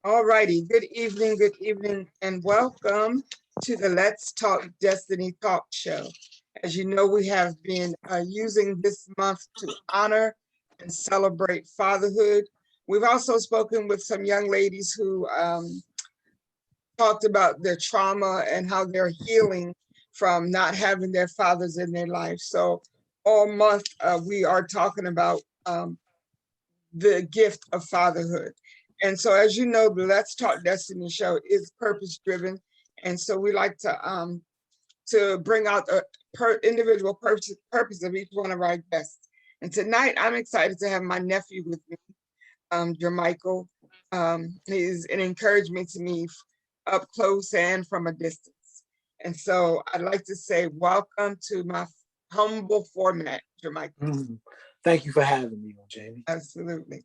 All righty. Good evening, and welcome to the Let's Talk Destiny Talk Show. As you know, we have been using this month to honor and celebrate fatherhood. We've also spoken with some young ladies who talked about their trauma and how they're healing from not having their fathers in their life. So, all month we are talking about the gift of fatherhood. And so, as you know, the Let's Talk Destiny show is purpose driven, and so we like to bring out the individual purpose of each one of our guests. And tonight, I'm excited to have my nephew with me, Jermichael. He's an encouragement to me up close and from a distance. And so, I'd like to say welcome to my humble format, Jermichael. Mm. Thank you for having me, Jamie. Absolutely.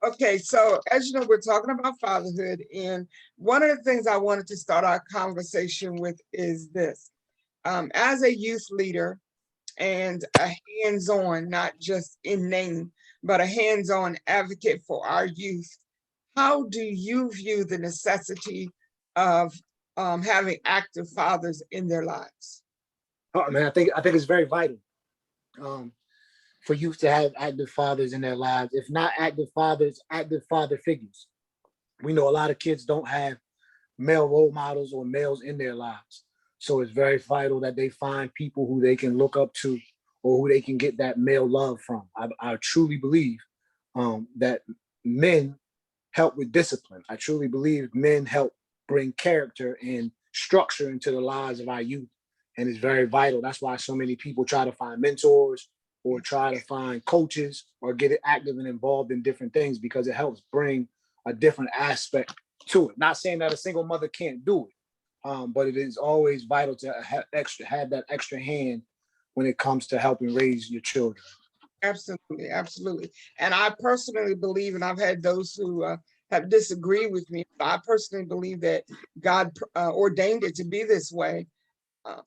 Okay, so as you know, we're talking about fatherhood, and one of the things I wanted to start our conversation with is this. As a youth leader and a hands-on, not just in name, but a hands-on advocate for our youth, how do you view the necessity of having active fathers in their lives? Oh man, I think it's very vital um, for youth to have active fathers in their lives. If not active fathers, active father figures. We know a lot of kids don't have male role models or males in their lives, so it's very vital that they find people who they can look up to or who they can get that male love from. I truly believe that men help with discipline. I truly believe men help bring character and structure into the lives of our youth. And it's very vital. That's why so many people try to find mentors or try to find coaches or get active and involved in different things because it helps bring a different aspect to it. Not saying that a single mother can't do it, but it is always vital to have that extra hand when it comes to helping raise your children. Absolutely, absolutely. And I personally believe, and I've had those who have disagreed with me, but I personally believe that God ordained it to be this way. Uh,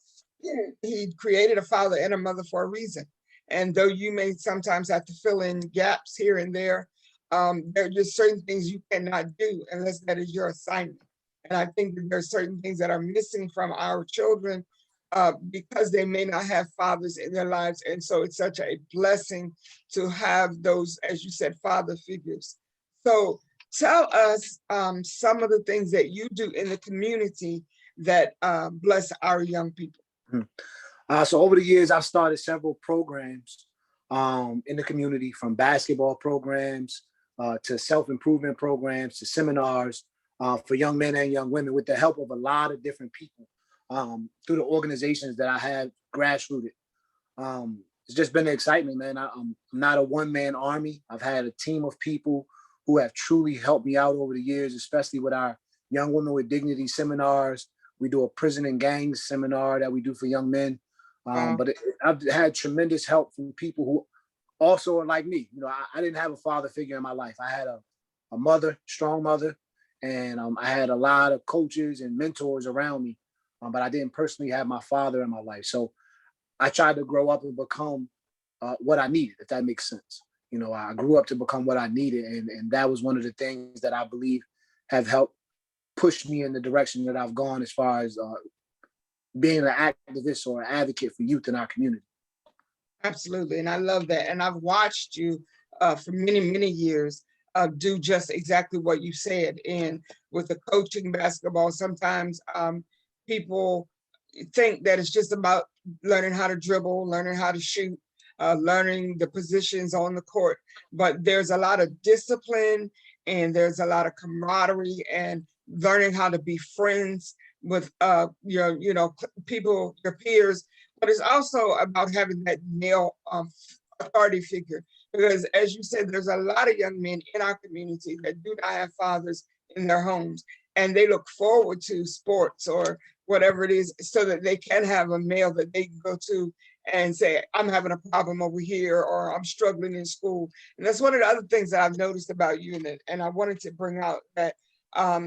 he created a father and a mother for a reason. And though you may sometimes have to fill in gaps here and there are just certain things you cannot do unless that is your assignment. And I think that there are certain things that are missing from our children because they may not have fathers in their lives. And so it's such a blessing to have those, as you said, father figures. So tell us some of the things that you do in the community that bless our young people. Mhm. So over the years, I've started several programs in the community, from basketball programs to self-improvement programs to seminars for young men and young women, with the help of a lot of different people through the organizations that I have grassrooted. It's just been an excitement, man. I'm not a one-man army. I've had a team of people who have truly helped me out over the years, especially with our Young Women with Dignity seminars. We do a prison and gangs seminar that we do for young men. Uh, I've had tremendous help from people who also are like me. I didn't have a father figure in my life. I had a mother, strong mother, and I had a lot of coaches and mentors around me, but I didn't personally have my father in my life. So I tried to grow up and become what I needed, if that makes sense. I grew up to become what I needed, and that was one of the things that I believe have helped push me in the direction that I've gone as far as being an activist or an advocate for youth in our community. Absolutely. And I love that. And I've watched you for many, many years do just exactly what you said. And with the coaching basketball, sometimes people think that it's just about learning how to dribble, learning how to shoot, learning the positions on the court. But there's a lot of discipline and there's a lot of camaraderie and learning how to be friends with people, your peers, but it's also about having that male authority figure. Because as you said, there's a lot of young men in our community that do not have fathers in their homes, and they look forward to sports or whatever it is so that they can have a male that they can go to and say, I'm having a problem over here, or I'm struggling in school. And that's one of the other things that I've noticed about you, and I wanted to bring out that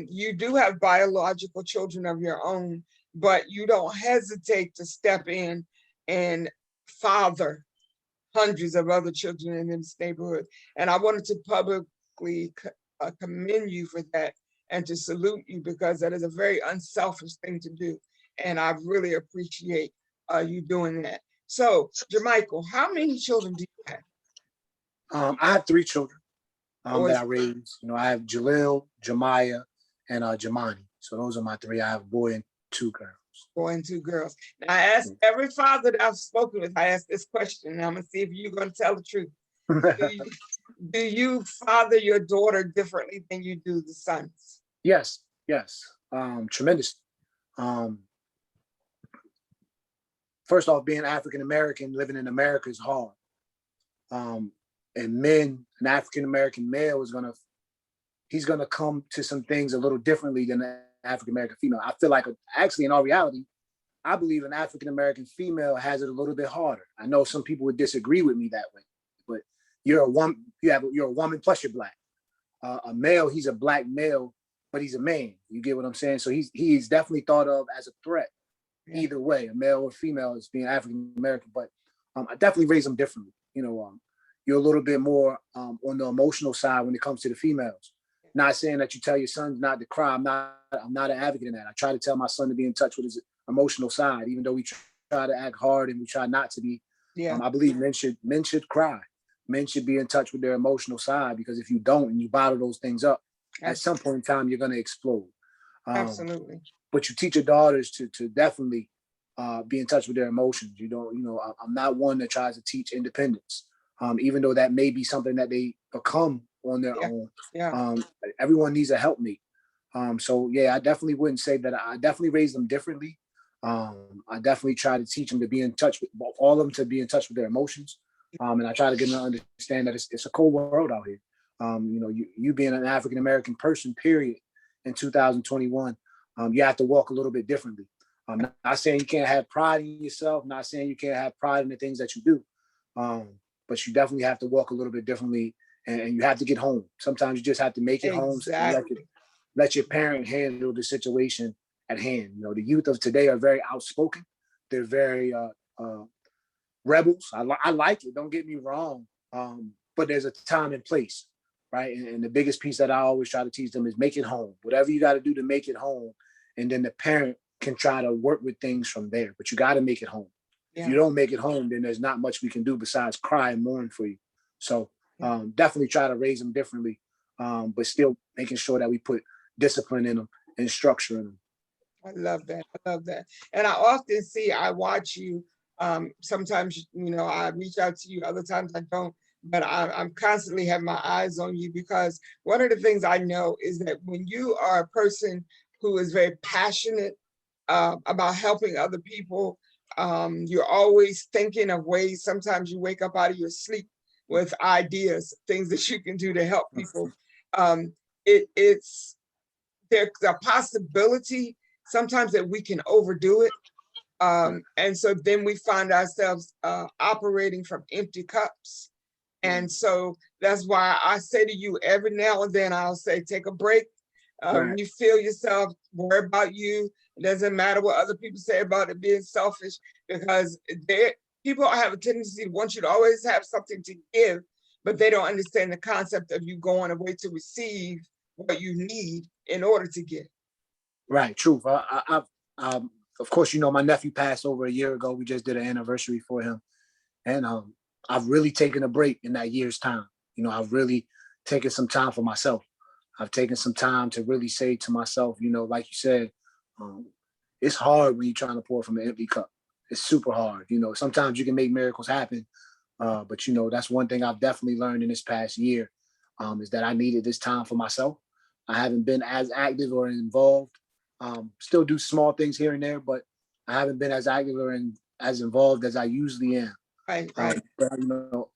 you do have biological children of your own, but you don't hesitate to step in and father hundreds of other children in this neighborhood. And I wanted to publicly commend you for that and to salute you, because that is a very unselfish thing to do. And I really appreciate you doing that. So, Jermichael, how many children do you have? I have 3 children Or that I raised. I have Jalil, Jemiah, and Jamani. So those are my 3. I have a boy and 2 girls. boy and 2 girls? Now, I ask every father that I've spoken with, I ask this question, and I'm going to see if you're going to tell the truth. Do you father your daughter differently than you do the sons? Yes, yes, tremendous. Um, First off, being African American, living in America is hard. And an African American male he's gonna come to some things a little differently than an African American female. I feel like, actually, in all reality, I believe an African American female has it a little bit harder. I know some people would disagree with me that way, but you're a woman. You're a woman plus you're black. A male, he's a black male, but he's a man. You get what I'm saying? So he's definitely thought of as a threat. Yeah. Either way, a male or female, as being African American. But I definitely raise them differently. You're a little bit more on the emotional side when it comes to the females. Not saying that you tell your son not to cry. I'm not an advocate in that. I try to tell my son to be in touch with his emotional side, even though we try to act hard and we try not to be. Yeah. I believe men should cry. Men should be in touch with their emotional side, because if you don't and you bottle those things up, at some point in time you're going to explode. Absolutely. But you teach your daughters to definitely be in touch with their emotions. I'm not one that tries to teach independence, even though that may be something that they become on their own. Yeah. Everyone needs a helpmate. So yeah, I definitely wouldn't say that. I definitely raise them differently. I definitely try to teach them to be in touch with all of them, to be in touch with their emotions. And I try to get them to understand that it's a cold world out here. You being an African American person, period, in 2021, you have to walk a little bit differently. I'm not saying you can't have pride in yourself, not saying you can't have pride in the things that you do, but you definitely have to walk a little bit differently, and you have to get home. Sometimes you just have to make it home. Exactly. Let your parent handle the situation at hand. The youth of today are very outspoken. They're very rebels. I like it. Don't get me wrong. But there's a time and place, right? And the biggest piece that I always try to teach them is make it home. Whatever you got to do to make it home, and then the parent can try to work with things from there. But you got to make it home. Yeah. If you don't make it home, then there's not much we can do besides cry and mourn for you. So definitely try to raise them differently, but still making sure that we put discipline in them and structure in them. I love that. I love that. And I watch you. Sometimes, I reach out to you. Other times I don't. But I'm constantly have my eyes on you, because one of the things I know is that when you are a person who is very passionate about helping other people, you're always thinking of ways. Sometimes you wake up out of your sleep with ideas, things that you can do to help people. There's a possibility sometimes that we can overdo it. And so then we find ourselves operating from empty cups. And so that's why I say to you every now and then, I'll say, take a break. Right. You feel yourself, worry about you. It doesn't matter what other people say about it being selfish, because people have a tendency to want you to always have something to give, but they don't understand the concept of you going away to receive what you need in order to give. Right, truth. Of course, my nephew passed over a year ago. We just did an anniversary for him. And I've really taken a break in that year's time. I've really taken some time for myself. I've taken some time to really say to myself, like you said, it's hard when you're trying to pour from an empty cup. It's super hard. Sometimes you can make miracles happen. But, that's one thing I've definitely learned in this past year, is that I needed this time for myself. I haven't been as active or involved. Still do small things here and there, but I haven't been as active or as involved as I usually am. Right. But,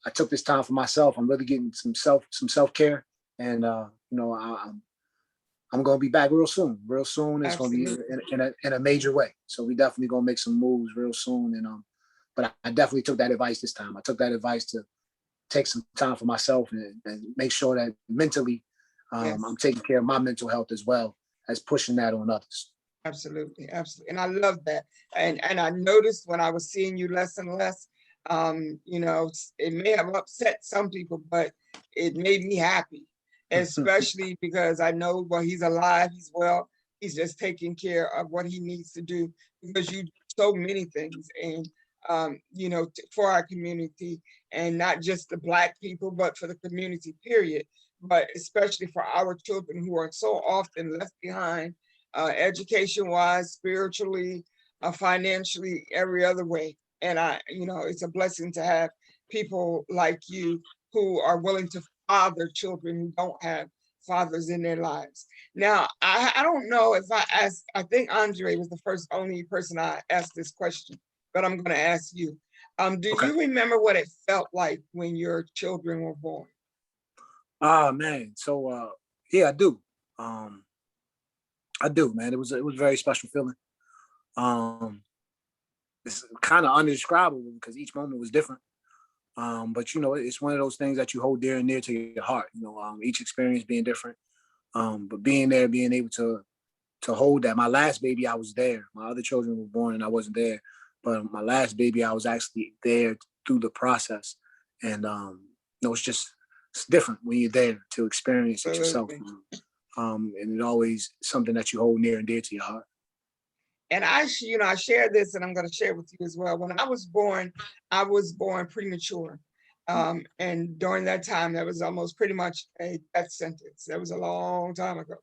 I took this time for myself. I'm really getting some self-care, and I'm going to be back real soon. Real soon. It's going to be in a major way. So we definitely going to make some moves real soon. And but I definitely took that advice this time. I took that advice to take some time for myself and make sure that mentally I'm taking care of my mental health as well as pushing that on others. Absolutely. And I love that. And I noticed when I was seeing you less and less, it may have upset some people, but it made me happy. especially because I know, well, he's alive, he's well, he's just taking care of what he needs to do, because you do so many things, and for our community, and not just the Black people, but for the community, period. But especially for our children who are so often left behind, education-wise, spiritually, financially, every other way. And it's a blessing to have people like you who are willing to father children who don't have fathers in their lives. Now, I don't know if I asked, I think Andre was the only person I asked this question, but I'm going to ask you. Do Okay. you remember what it felt like when your children were born? Ah, man. So yeah, I do. I do, man. It was a very special feeling. Um, it's kind of undescribable because each moment was different. But it's one of those things that you hold dear and near to your heart. Each experience being different. But being there, being able to hold that. My last baby, I was there. My other children were born and I wasn't there. But my last baby, I was actually there through the process. And it's different when you're there to experience it yourself. Absolutely. And it's always something that you hold near and dear to your heart. And I share this, and I'm going to share with you as well. When I was born premature. And during that time, that was almost pretty much a death sentence. That was a long time ago.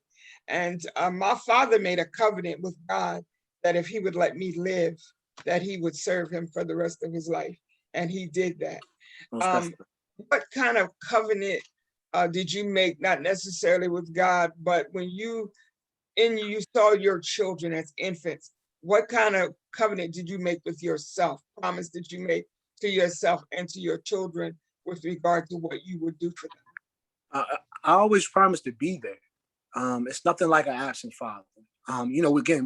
And my father made a covenant with God that if he would let me live, that he would serve him for the rest of his life. And he did that. Most Um, definitely. what kind of covenant did you make, not necessarily with God, but when you saw your children as infants, what kind of covenant did you make with yourself? Promise did you make to yourself and to your children with regard to what you would do for them? I always promise to be there. It's nothing like an absent father. Again,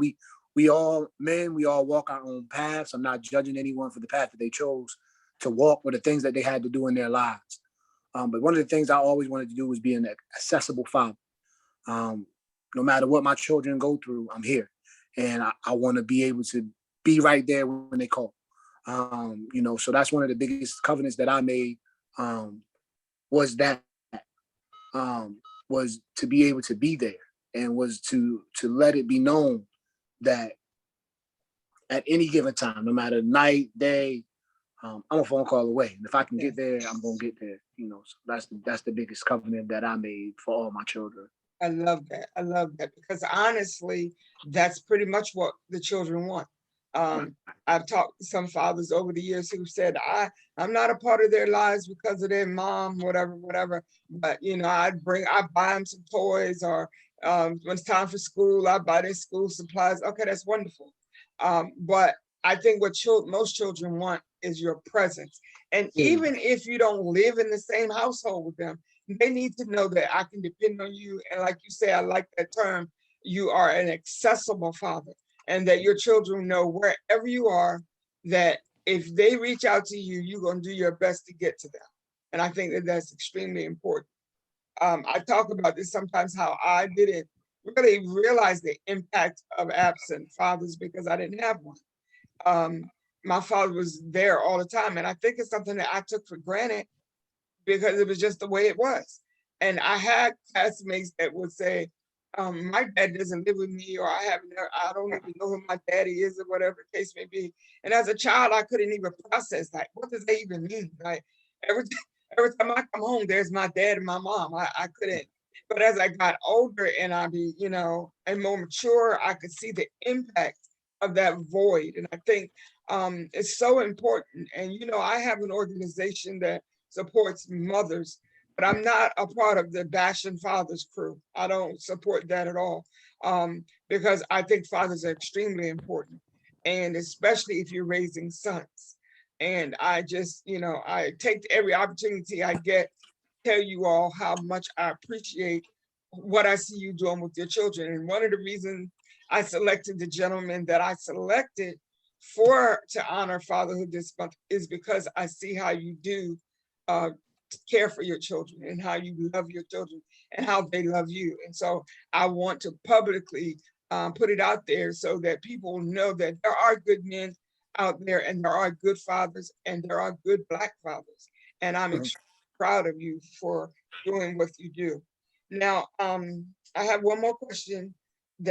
we all men, we all walk our own paths. I'm not judging anyone for the path that they chose to walk or the things that they had to do in their lives. But one of the things I always wanted to do was be an accessible father. Um, no matter what my children go through, I'm here. And I want to be able to be right there when they call. So that's one of the biggest covenants that I made, was that um, was to be able to be there, and was to let it be known that at any given time, no matter night, day, I'm a phone call away. And if I can get there, I'm gonna get there. So that's the biggest covenant that I made for all my children. I love that. I love that, because honestly, that's pretty much what the children want. Right. I've talked to some fathers over the years who said, I'm not a part of their lives because of their mom, whatever, whatever. But I buy them some toys, or when it's time for school, I buy their school supplies. Okay, that's wonderful. But I think what most children want is your presence. And Yeah. even if you don't live in the same household with them, they need to know that I can depend on you. And like you say, I like that term, you are an accessible father, and that your children know wherever you are, that if they reach out to you, you're going to do your best to get to them. And I think that that's extremely important. I talk about this sometimes, how I didn't really realize the impact of absent fathers because I didn't have one. My father was there all the time. And I think it's something that I took for granted because it was just the way it was. And I had classmates that would say, my dad doesn't live with me, or I don't even know who my daddy is, or whatever the case may be. And as a child, I couldn't even process that. What does that even mean? Like every, every time I come home, there's my dad and my mom. I couldn't. But as I got older and and more mature, I could see the impact of that void. And I think it's so important. And, I have an organization that supports mothers, but I'm not a part of the Bashing Fathers crew. I don't support that at all, because I think fathers are extremely important, and especially if you're raising sons. And I just, I take every opportunity I get to tell you all how much I appreciate what I see you doing with your children. And one of the reasons I selected the gentleman that I selected to honor fatherhood this month is because I see how you do uh, care for your children, and how you love your children, and how they love you. And so I want to publicly put it out there so that people know that there are good men out there, and there are good fathers, and there are good Black fathers. And I'm Mhm. extremely proud of you for doing what you do. Now, I have one more question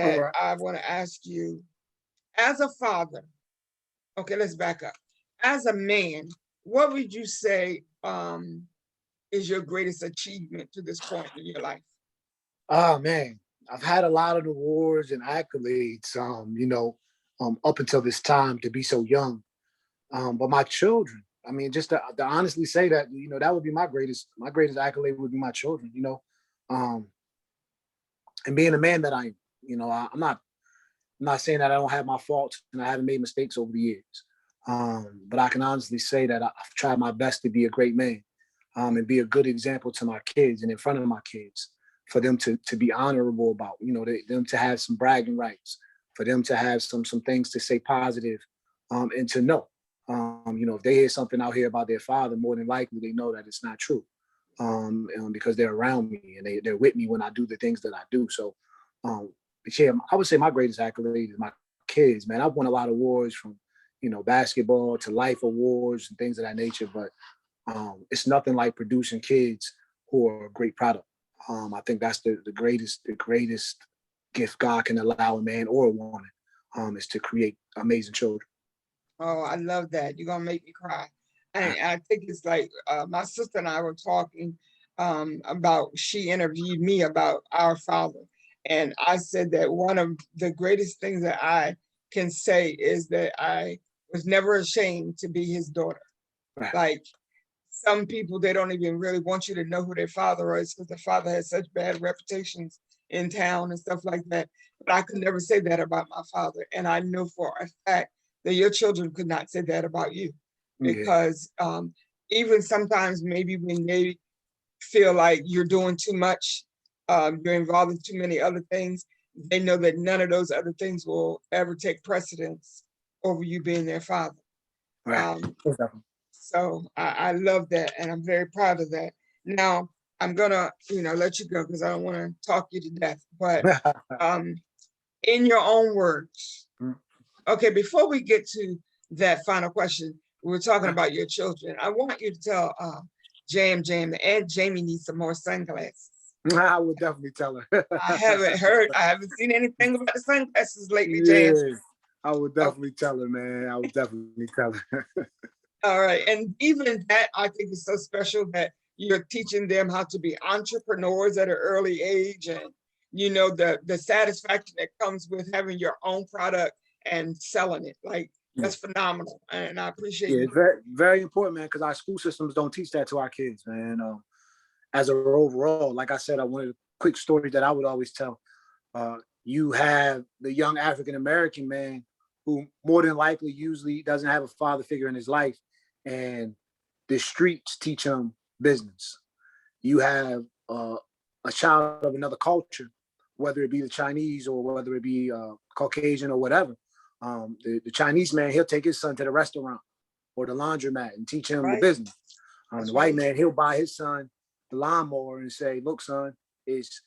All that right. I want to ask you. As a father, okay, let's back up. As a man, what would you say is your greatest achievement to this point in your life? Oh man, I've had a lot of awards and accolades, up until this time to be so young. But my children, I mean, just to honestly say that, that would be my greatest accolade would be my children, um, and being the man that I am. I'm not saying that I don't have my faults and I haven't made mistakes over the years. But I can honestly say that I've tried my best to be a great man, and be a good example to my kids and in front of my kids, for them to be honorable about, them to have some bragging rights, for them to have some things to say positive, and to know, if they hear something out here about their father, more than likely they know that it's not true, because they're around me and they're with me when I do the things that I do. So, but yeah, I would say my greatest accolade is my kids, man. I've won a lot of awards from, basketball to life awards and things of that nature, but it's nothing like producing kids who are a great product. I think that's the greatest gift God can allow a man or a woman, is to create amazing children. Oh, I love that. You're gonna make me cry. And I think it's like my sister and I were talking about, she interviewed me about our father. And I said that one of the greatest things that I can say is that I was never ashamed to be his daughter. Right, Like, some people, they don't even really want you to know who their father is because the father has such bad reputations in town and stuff like that. But I could never say that about my father. And I know for a fact that your children could not say that about you, yeah, because even sometimes maybe when they feel like you're doing too much, you're involved in too many other things, they know that none of those other things will ever take precedence over you being their father. right. Um, Most definitely. so I love that, and I'm very proud of that. Now I'm gonna, let you go because I don't want to talk you to death. But um, in your own words, okay. Before we get to that final question, we were talking about your children. I want you to tell Jam that Aunt Jamie needs some more sunglasses. I would definitely tell her. I haven't seen anything about the sunglasses lately, Jam. Yeah, I would Oh, definitely tell her, man. I would definitely tell her. all right. And even that, I think is so special that you're teaching them how to be entrepreneurs at an early age, and the satisfaction that comes with having your own product and selling it. Like, Yeah, that's phenomenal. And I appreciate yeah, you. it's very, very important, man, because our school systems don't teach that to our kids, man. As a overall, like I said, I wanted a quick story that I would always tell. Uh, you have the young African American man who more than likely usually doesn't have a father figure in his life, and the streets teach him business. You have a child of another culture, whether it be the Chinese or whether it be Caucasian or whatever. The Chinese man, he'll take his son to the restaurant or the laundromat and teach him the Right. business. The That's white right. man, he'll buy his son the lawnmower and say, look, son, it's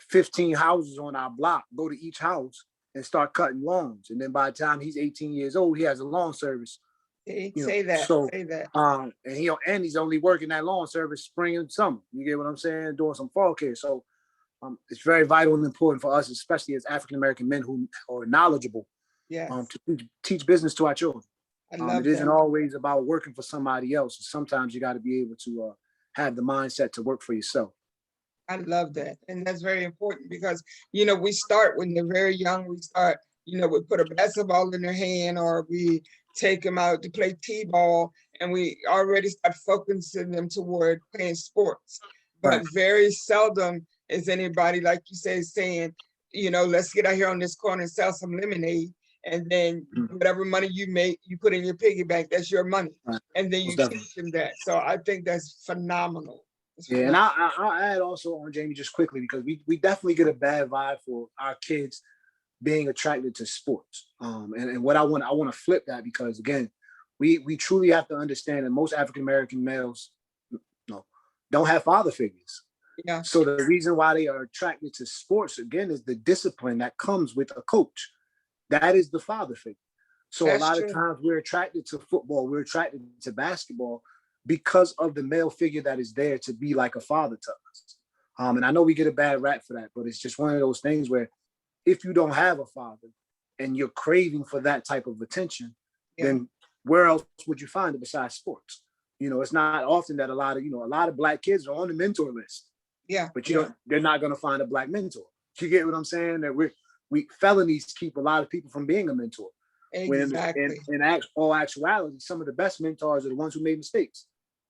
15 houses on our block. Go to each house and start cutting lawns. And then by the time he's 18 years old, he has a lawn service, Say that. so Say that. and he's only working that lawn service spring and summer. You get what I'm saying? Doing some fall care. So it's very vital and important for us, especially as African American men who are knowledgeable, Yes. to teach business to our children. I It love isn't that. always about working for somebody else. Sometimes you got to be able to have the mindset to work for yourself. I love that. And that's very important because, we start when they're very young. We start, we put a basketball in their hand, or we take them out to play t-ball, and we already start focusing them toward playing sports. But Right. very seldom is anybody, like you say, saying, let's get out here on this corner and sell some lemonade. And then Mhm. whatever money you make, you put in your piggy bank, that's your money. Right. And then Most you definitely. teach them that. So I think that's phenomenal. It's Yeah, and phenomenal. I'll add also on Jamie just quickly because we definitely get a bad vibe for our kids being attracted to sports. And what I want to flip that because again, we truly have to understand that most African American males, no, don't have father figures. Yeah. So the reason why they are attracted to sports again is the discipline that comes with a coach. That is the father figure. So a That's lot of true. times we're attracted to football, we're attracted to basketball because of the male figure that is there to be like a father to us. And I know we get a bad rap for that, but it's just one of those things where if you don't have a father and you're craving for that type of attention, then where else would you find it besides sports? It's not often that a lot of Black kids are on the mentor list. Yeah. But they're not going to find a Black mentor. You get what I'm saying? That we felonies keep a lot of people from being a mentor. Exactly. When in all actuality, some of the best mentors are the ones who made mistakes.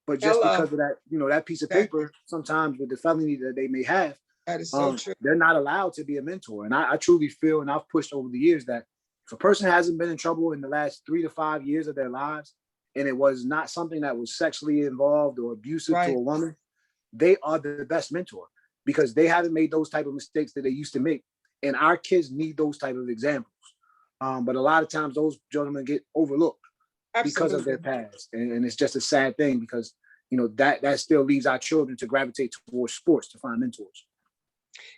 But just Hello. because of that, that piece of paper, sometimes with the felony that they may have, that is so true. They're not allowed to be a mentor. And I truly feel, and I've pushed over the years, that if a person hasn't been in trouble in the last 3 to 5 years of their lives, and it was not something that was sexually involved or abusive to a woman, they are the best mentor because they haven't made those type of mistakes that they used to make. And our kids need those type of examples. But a lot of times those gentlemen get overlooked because of their past. And it's just a sad thing because, that still leaves our children to gravitate towards sports to find mentors.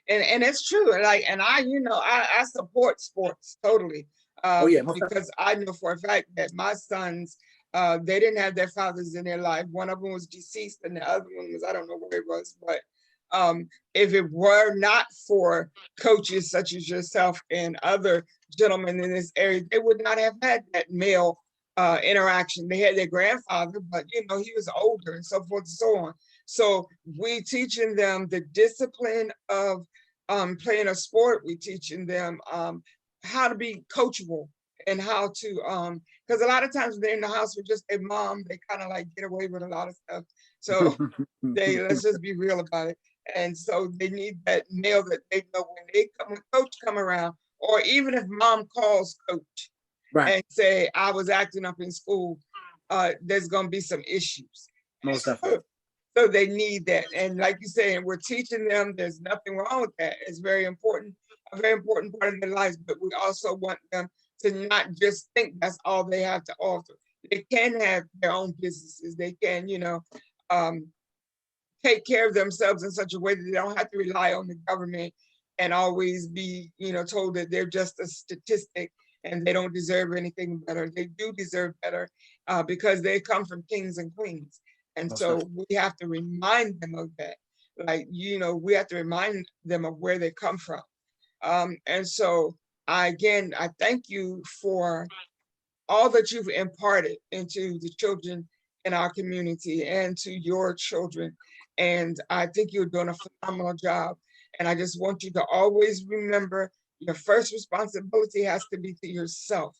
And it's true. And I support sports totally. Because I know for a fact that my sons, they didn't have their fathers in their life. One of them was deceased and the other one was, I don't know where it was, but if it were not for coaches such as yourself and other gentlemen in this area, they would not have had that male interaction. They had their grandfather, but he was older and so forth and so on. So we teaching them the discipline of playing a sport. We teaching them how to be coachable and how to because a lot of times they're in the house with just a mom, they kind of like get away with a lot of stuff. So let's just be real about it. And so they need that male that they know when coach come around, or even if mom calls coach and say, I was acting up in school, there's going to be some issues. Most definitely. So they need that. And like you say, and we're teaching them there's nothing wrong with that. It's very important, a very important part of their lives, but we also want them to not just think that's all they have to offer. They can have their own businesses. They can, take care of themselves in such a way that they don't have to rely on the government and always be, told that they're just a statistic and they don't deserve anything better. They do deserve better because they come from kings and queens. And so we have to remind them of that. Like, we have to remind them of where they come from. And so I thank you for all that you've imparted into the children in our community and to your children. And I think you're doing a phenomenal job. And I just want you to always remember your first responsibility has to be to yourself,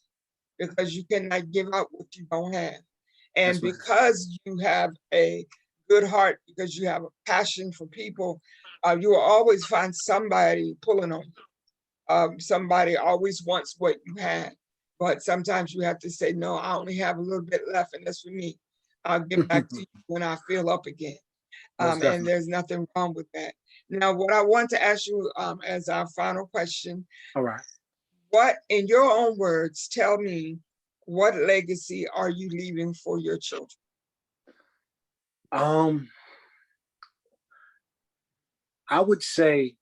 because you cannot give out what you don't have. And because you have a good heart, because you have a passion for people, you will always find somebody pulling on you. Somebody always wants what you have. But sometimes you have to say, no, I only have a little bit left, and that's for me. I'll get back to you when I feel up again. And there's nothing wrong with that. Now, what I want to ask you as our final question. All right. What, in your own words, tell me, what legacy are you leaving for your children? I would say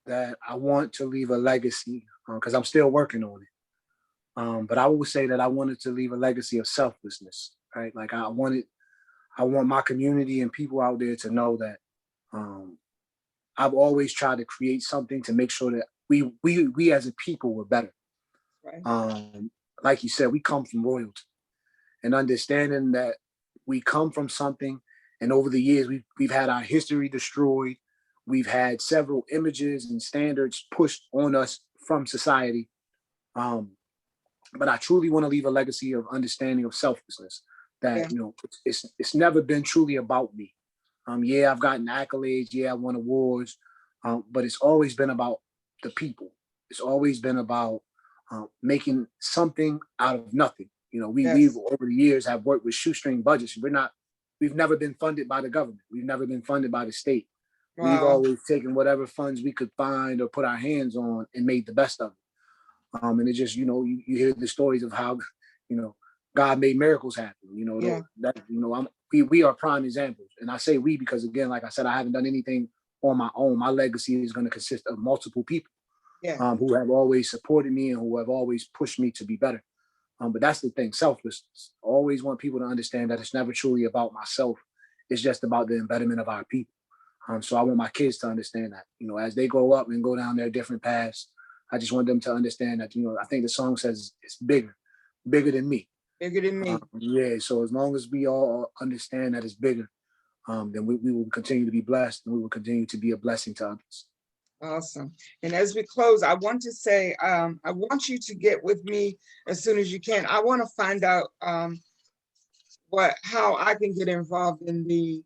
that I want to leave a legacy because I'm still working on it. But I would say that I wanted to leave a legacy of selflessness, right? Like I want my community and people out there to know that I've always tried to create something to make sure that we as a people were better. Right. Like you said, we come from royalty, and understanding that we come from something, and over the years we've had our history destroyed. We've had several images and standards pushed on us from society. But I truly want to leave a legacy of understanding of selflessness. That it's never been truly about me. I've gotten accolades. I won awards, but it's always been about the people. It's always been about making something out of nothing. We've over the years have worked with shoestring budgets. We've never been funded by the government. We've never been funded by the state. Wow. We've always taken whatever funds we could find or put our hands on and made the best of it. And it just, you hear the stories of how, God made miracles happen. We are prime examples. And I say we because, again, like I said, I haven't done anything on my own. My legacy is going to consist of multiple people who have always supported me and who have always pushed me to be better. But that's the thing, selflessness. I always want people to understand that it's never truly about myself. It's just about the betterment of our people. So I want my kids to understand that, as they grow up and go down their different paths, I just want them to understand that, I think the song says it's bigger than me. Bigger than me. Yeah. So as long as we all understand that it's bigger, then we will continue to be blessed, and we will continue to be a blessing to others. Awesome. And as we close, I want to say, I want you to get with me as soon as you can. I want to find out how I can get involved in the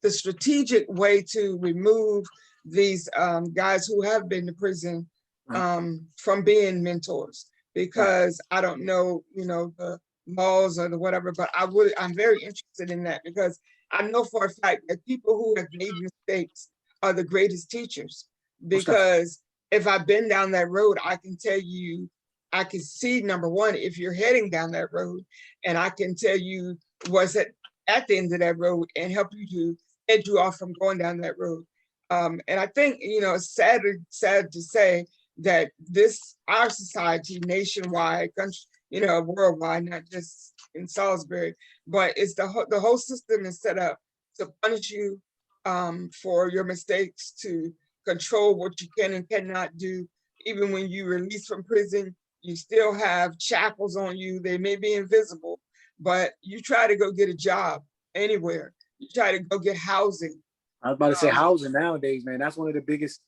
strategic way to remove these guys who have been to prison from being mentors, because I don't know, the laws or the whatever, but I'm very interested in that, because I know for a fact that people who have made mistakes are the greatest teachers. Because if I've been down that road, I can tell you, I can see, number one, if you're heading down that road, and I can tell you what's at the end of that road and help you to head you off from going down that road. And I think, it's sad to say that our society nationwide, worldwide, not just in Salisbury, but it's the whole system is set up to punish you for your mistakes, to control what you can and cannot do. Even when you release from prison, you still have shackles on you. They may be invisible, but you try to go get a job anywhere. You try to go get housing. I was about to say housing nowadays, man. That's one of the biggest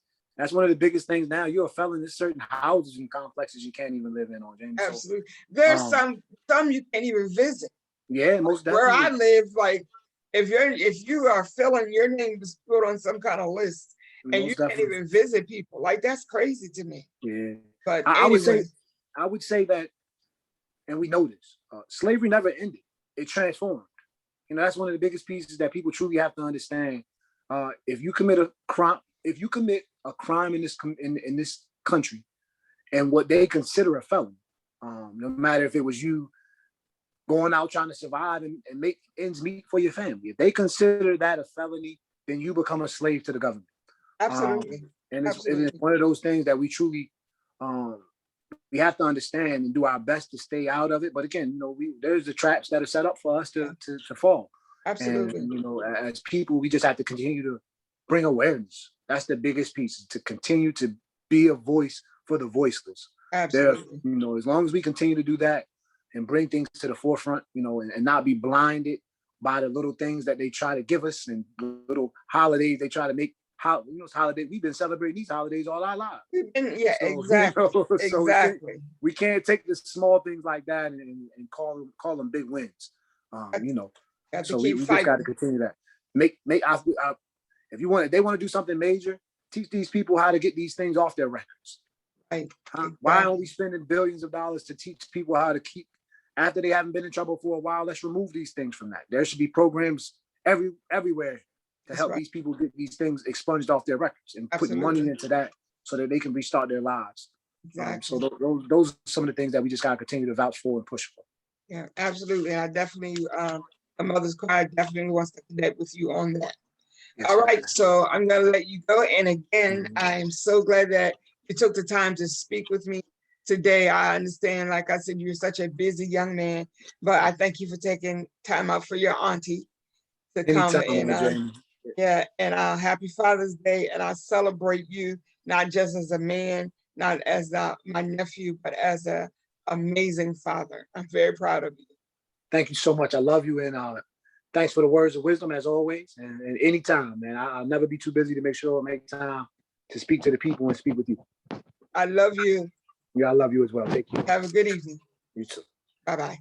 things now. You're a felon. There's certain houses and complexes you can't even live in on, James. Absolutely. So, there's some you can't even visit. Yeah, most definitely. Where I live, like if you are a felon, your name is put on some kind of list, and you can't even visit people. Like, that's crazy to me. Yeah. But I would say that, and we know this, slavery never ended. It transformed. That's one of the biggest pieces that people truly have to understand. If you commit a crime in this country, and what they consider a felony, no matter if it was you going out trying to survive and make ends meet for your family, if they consider that a felony, then you become a slave to the government. Absolutely. And it's one of those things that we truly we have to understand and do our best to stay out of it. But again, there's the traps that are set up for us to fall. Absolutely. And as people, we just have to continue to bring awareness. That's the biggest piece, to continue to be a voice for the voiceless. Absolutely. As long as we continue to do that and bring things to the forefront, and not be blinded by the little things that they try to give us, and little holidays they try to make. Holiday, we've been celebrating these holidays all our lives. Exactly. Exactly. We can't take the small things like that and call them big wins. So we just got to continue that. If they want to do something major, teach these people how to get these things off their records. Right. Exactly. Why are we spending billions of dollars to teach people how to keep, after they haven't been in trouble for a while? Let's remove these things from that. There should be programs everywhere to help these people get these things expunged off their records, and put money into that so that they can restart their lives. Exactly. So those are some of the things that we just got to continue to vouch for and push for. Yeah, absolutely. And I definitely, a Mother's Cry definitely wants to connect with you on that. Yes, all right, so I'm going to let you go. And again, I'm so glad that you took the time to speak with me today. I understand, like I said, you're such a busy young man, but I thank you for taking time out for your auntie to come. And happy Father's Day. And I celebrate you, not just as a man, not as my nephew, but as an amazing father. I'm very proud of you. Thank you so much. I love you. And thanks for the words of wisdom, as always. And anytime, man, I'll never be too busy to make time to speak to the people and speak with you. I love you. Yeah, I love you as well. Take care. Have a good evening. You too. Bye-bye.